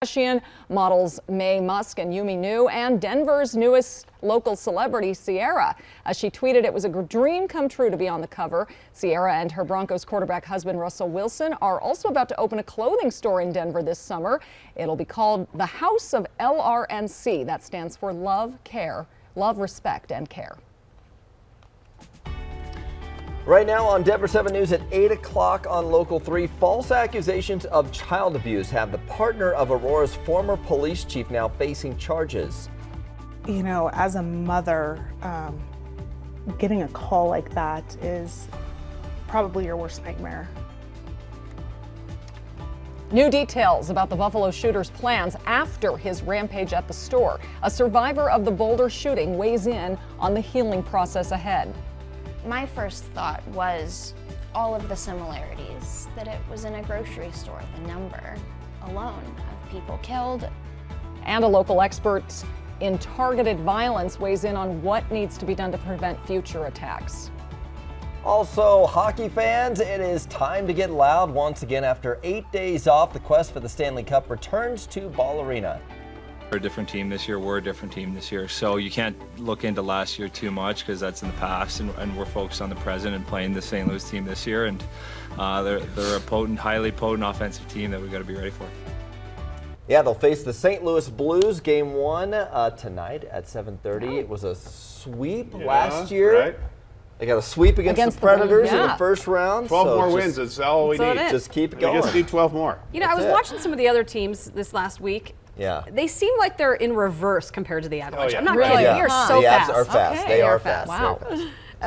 Kardashian, models Mae Musk and Yumi Nu, and Denver's newest local celebrity, Ciara. She tweeted it was a dream come true to be on the cover. Ciara and her Broncos quarterback husband, Russell Wilson, are also about to open a clothing store in Denver this summer. It'll be called the House of LRNC. That stands for Love, Respect, and Care. Right now on Denver 7 News at 8 o'clock on Local 3, false accusations of child abuse have the partner of Aurora's former police chief now facing charges. You know, as a mother, getting a call like that is probably your worst nightmare. New details about the Buffalo shooter's plans after his rampage at the store. A survivor of the Boulder shooting weighs in on the healing process ahead. My first thought was all of the similarities, that it was in a grocery store, the number alone of people killed. And a local expert in targeted violence weighs in on what needs to be done to prevent future attacks. Also, hockey fans, it is time to get loud once again. After 8 days off, the quest for the Stanley Cup returns to Ball Arena. We're a different team this year. We're a different team this year. So you can't look into last year too much because that's in the past, and we're focused on the present and playing the St. Louis team this year. And they're a potent, highly potent offensive team that we've got to be ready for. Yeah, they'll face the St. Louis Blues game 1 tonight at 7:30. It was a sweep last year. Right. They got a sweep against the Predators in the first round. 12 more wins, that's all we need. Just keep it going. We just need 12 more. You know, I was watching some of the other teams this last week. Yeah. They seem like they're in reverse compared to the Avalanche. Oh, yeah. I'm not Really? kidding. Yeah. They are so the fast. Avs are fast. Okay. They are fast. Wow.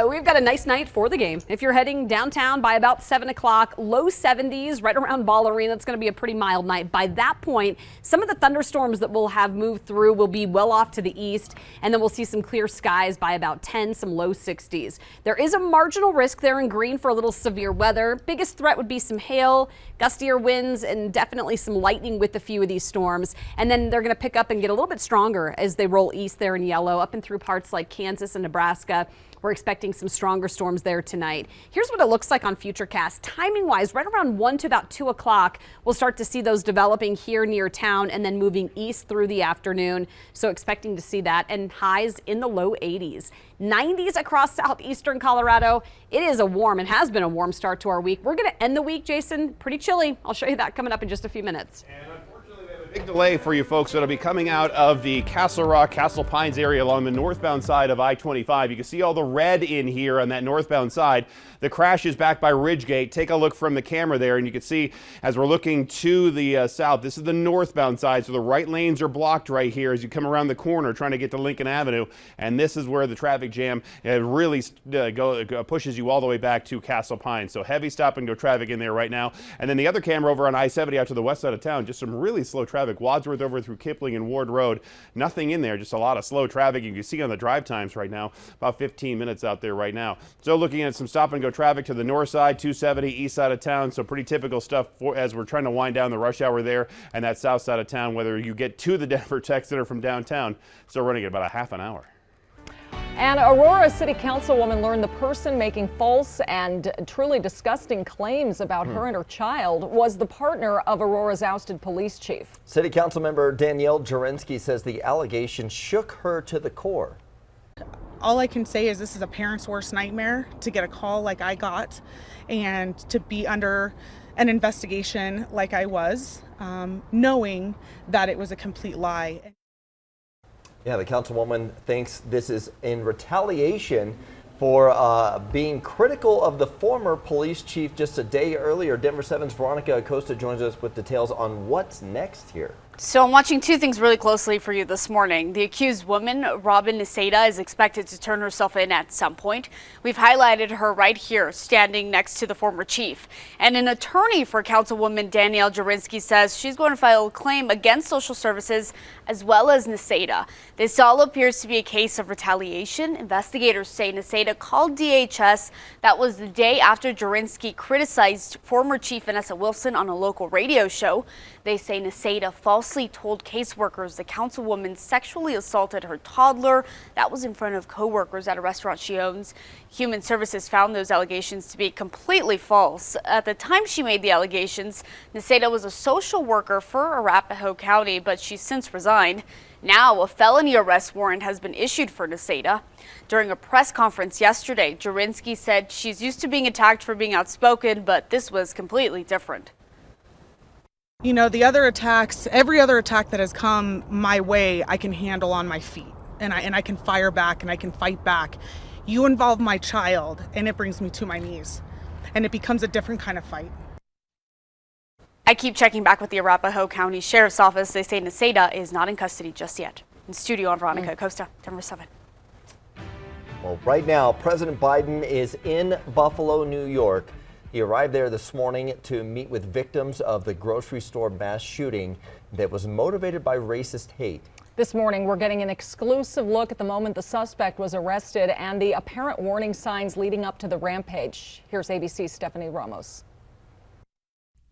We've got a nice night for the game. If you're heading downtown by about 7 o'clock, low 70s right around Ball Arena. It's going to be a pretty mild night. By that point, some of the thunderstorms that we'll have moved through will be well off to the east, and then we'll see some clear skies by about 10, some low 60s. There is a marginal risk there in green for a little severe weather. Biggest threat would be some hail, gustier winds, and definitely some lightning with a few of these storms. And then they're going to pick up and get a little bit stronger as they roll east there in yellow, up and through parts like Kansas and Nebraska. We're expecting some stronger storms there tonight. Here's what it looks like on Futurecast. Timing-wise, right around 1 to about 2 o'clock, we'll start to see those developing here near town and then moving east through the afternoon. So expecting to see that, and highs in the low 80s. 90s across southeastern Colorado. It is a warm and has been a warm start to our week. We're going to end the week, Jason, pretty chilly. I'll show you that coming up in just a few minutes. Big delay for you folks that'll be coming out of the Castle Rock, Castle Pines area along the northbound side of I-25. You can see all the red in here on that northbound side. The crash is back by Ridgegate. Take a look from the camera there, and you can see as we're looking to the south, this is the northbound side, so the right lanes are blocked right here as you come around the corner trying to get to Lincoln Avenue, and this is where the traffic jam really pushes you all the way back to Castle Pines. So heavy stop-and-go traffic in there right now. And then the other camera over on I-70 out to the west side of town, just some really slow traffic. Wadsworth over through Kipling and Ward Road. Nothing in there, just a lot of slow traffic. You can see on the drive times right now, about 15 minutes out there right now. So looking at some stop-and-go traffic to the north side, 270 east side of town. So pretty typical stuff as we're trying to wind down the rush hour there, and that south side of town, whether you get to the Denver Tech Center from downtown, still running at about a half an hour. An Aurora City Councilwoman learned the person making false and truly disgusting claims about her and her child was the partner of Aurora's ousted police chief. City Council member Danielle Jurinsky says the allegation shook her to the core. All I can say is this is a parent's worst nightmare, to get a call like I got and to be under an investigation like I was, knowing that it was a complete lie. Yeah, the councilwoman thinks this is in retaliation for being critical of the former police chief just a day earlier. Denver 7's Veronica Acosta joins us with details on what's next here. So I'm watching two things really closely for you this morning. The accused woman, Robin Niseda, is expected to turn herself in at some point. We've highlighted her right here, standing next to the former chief. And an attorney for Councilwoman Danielle Jurinsky says she's going to file a claim against social services as well as Niseda. This all appears to be a case of retaliation. Investigators say Niseda called DHS. That was the day after Jurinsky criticized former Chief Vanessa Wilson on a local radio show. They say Necedah falsely told caseworkers the councilwoman sexually assaulted her toddler. That was in front of coworkers at a restaurant she owns. Human Services found those allegations to be completely false. At the time she made the allegations, Necedah was a social worker for Arapahoe County, but she's since resigned. Now, a felony arrest warrant has been issued for Necedah. During a press conference yesterday, Jurinsky said she's used to being attacked for being outspoken, but this was completely different. You know, the other attacks, every other attack that has come my way, I can handle on my feet, and I can fire back and I can fight back. You involve my child and it brings me to my knees, and it becomes a different kind of fight. I keep checking back with the Arapahoe County Sheriff's Office. They say Necedah is not in custody just yet. In studio, I'm Veronica Acosta, Denver 7. Well, right now, President Biden is in Buffalo, New York. He arrived there this morning to meet with victims of the grocery store mass shooting that was motivated by racist hate. This morning, we're getting an exclusive look at the moment the suspect was arrested and the apparent warning signs leading up to the rampage. Here's ABC's Stephanie Ramos.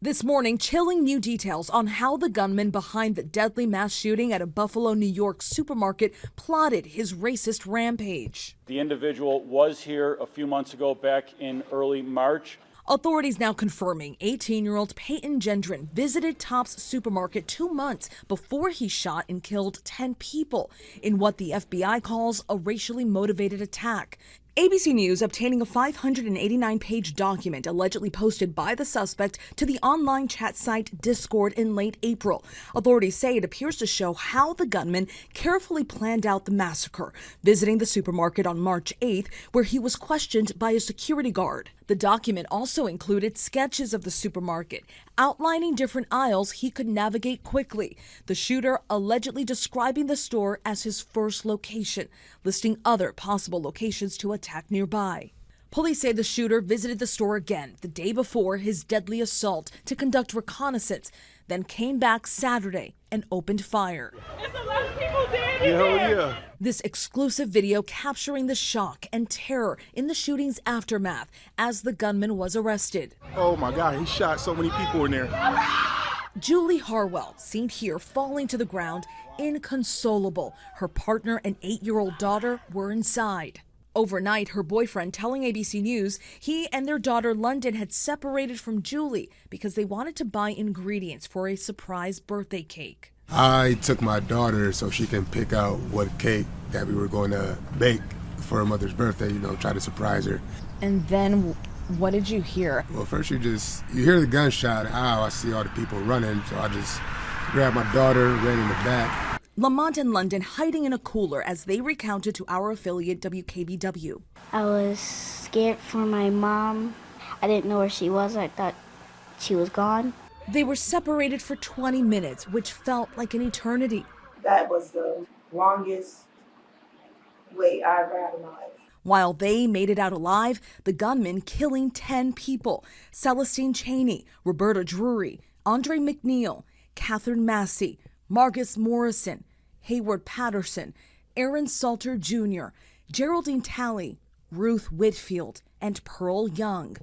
This morning, chilling new details on how the gunman behind the deadly mass shooting at a Buffalo, New York supermarket plotted his racist rampage. The individual was here a few months ago, back in early March. Authorities now confirming 18-year-old Peyton Gendron visited Tops Supermarket 2 months before he shot and killed 10 people in what the FBI calls a racially motivated attack. ABC News obtaining a 589-page document allegedly posted by the suspect to the online chat site Discord in late April. Authorities say it appears to show how the gunman carefully planned out the massacre, visiting the supermarket on March 8th, where he was questioned by a security guard. The document also included sketches of the supermarket, outlining different aisles he could navigate quickly. The shooter allegedly describing the store as his first location, listing other possible locations to attack nearby. Police say the shooter visited the store again the day before his deadly assault to conduct reconnaissance, then came back Saturday and opened fire. There's a lot of people dead in here. This exclusive video capturing the shock and terror in the shooting's aftermath as the gunman was arrested. Oh my God, he shot so many people in there. Julie Harwell, seen here falling to the ground, inconsolable. Her partner and 8-year-old daughter were inside. Overnight, her boyfriend telling ABC News he and their daughter London had separated from Julie because they wanted to buy ingredients for a surprise birthday cake. I took my daughter so she can pick out what cake that we were going to bake for her mother's birthday, try to surprise her. And then what did you hear? Well, first you hear the gunshot. I see all the people running, so I just grabbed my daughter, ran in the back. Lamont and London hiding in a cooler as they recounted to our affiliate WKBW. I was scared for my mom. I didn't know where she was. I thought she was gone. They were separated for 20 minutes, which felt like an eternity. That was the longest wait I've ever had in my life. While they made it out alive, the gunman killing 10 people. Celestine Cheney, Roberta Drury, Andre McNeil, Catherine Massey, Margus Morrison, Hayward Patterson, Aaron Salter Jr., Geraldine Talley, Ruth Whitfield, and Pearl Young.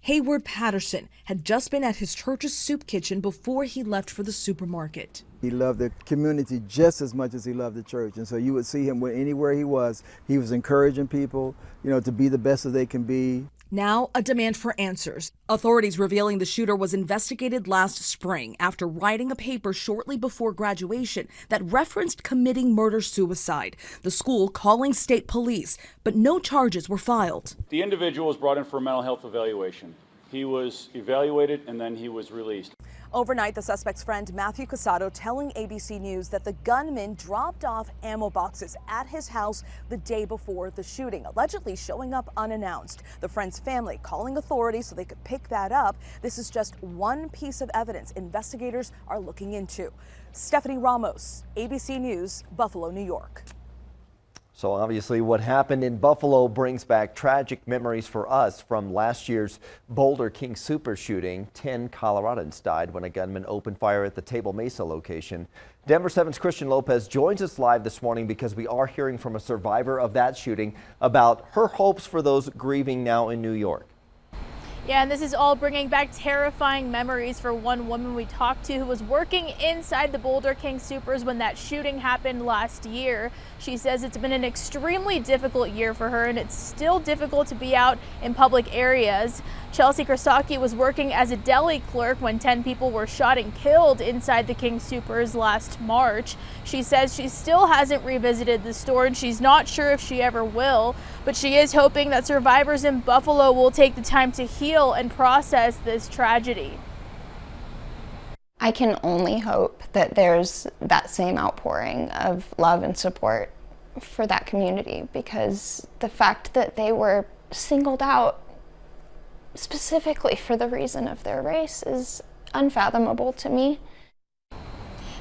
Hayward Patterson had just been at his church's soup kitchen before he left for the supermarket. He loved the community just as much as he loved the church. And so you would see him anywhere he was encouraging people, to be the best that they can be. Now, a demand for answers. Authorities revealing the shooter was investigated last spring after writing a paper shortly before graduation that referenced committing murder-suicide. The school calling state police, but no charges were filed. The individual was brought in for a mental health evaluation. He was evaluated and then he was released. Overnight, the suspect's friend Matthew Casado telling ABC News that the gunman dropped off ammo boxes at his house the day before the shooting, allegedly showing up unannounced. The friend's family calling authorities so they could pick that up. This is just one piece of evidence investigators are looking into. Stephanie Ramos, ABC News, Buffalo, New York. So obviously what happened in Buffalo brings back tragic memories for us from last year's Boulder King Super shooting. 10 Coloradans died when a gunman opened fire at the Table Mesa location. Denver 7's Christian Lopez joins us live this morning because we are hearing from a survivor of that shooting about her hopes for those grieving now in New York. Yeah, and this is all bringing back terrifying memories for one woman we talked to who was working inside the Boulder King Supers when that shooting happened last year. She says it's been an extremely difficult year for her, and it's still difficult to be out in public areas. Chelsea Krasaki was working as a deli clerk when 10 people were shot and killed inside the King Supers last March. She says she still hasn't revisited the store, and she's not sure if she ever will, but she is hoping that survivors in Buffalo will take the time to heal and process this tragedy. I can only hope that there's that same outpouring of love and support for that community, because the fact that they were singled out specifically for the reason of their race is unfathomable to me.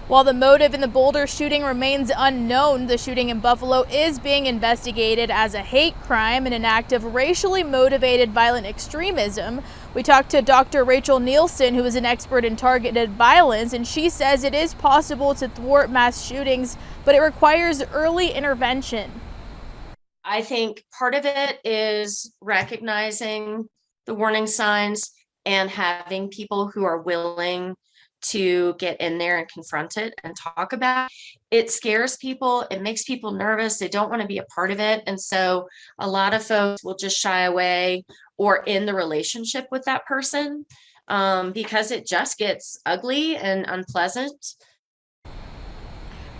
While the motive in the Boulder shooting remains unknown, the shooting in Buffalo is being investigated as a hate crime and an act of racially motivated violent extremism. We talked to Dr. Rachel Nielsen, who is an expert in targeted violence, and she says it is possible to thwart mass shootings, but it requires early intervention. I think part of it is recognizing the warning signs and having people who are willing to get in there and confront it and talk about it. It scares people. It makes people nervous. They don't want to be a part of it. And so a lot of folks will just shy away or end the relationship with that person because it just gets ugly and unpleasant.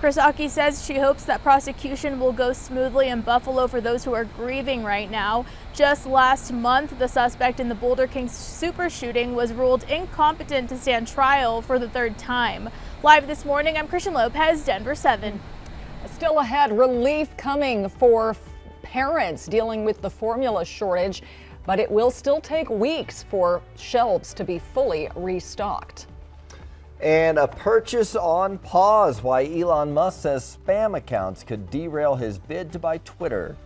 Krasaki says she hopes that prosecution will go smoothly in Buffalo for those who are grieving right now. Just last month, the suspect in the Boulder King Super shooting was ruled incompetent to stand trial for the third time. Live this morning, I'm Christian Lopez, Denver 7. Still ahead, relief coming for parents dealing with the formula shortage, but it will still take weeks for shelves to be fully restocked. And a purchase on pause, why Elon Musk says spam accounts could derail his bid to buy Twitter.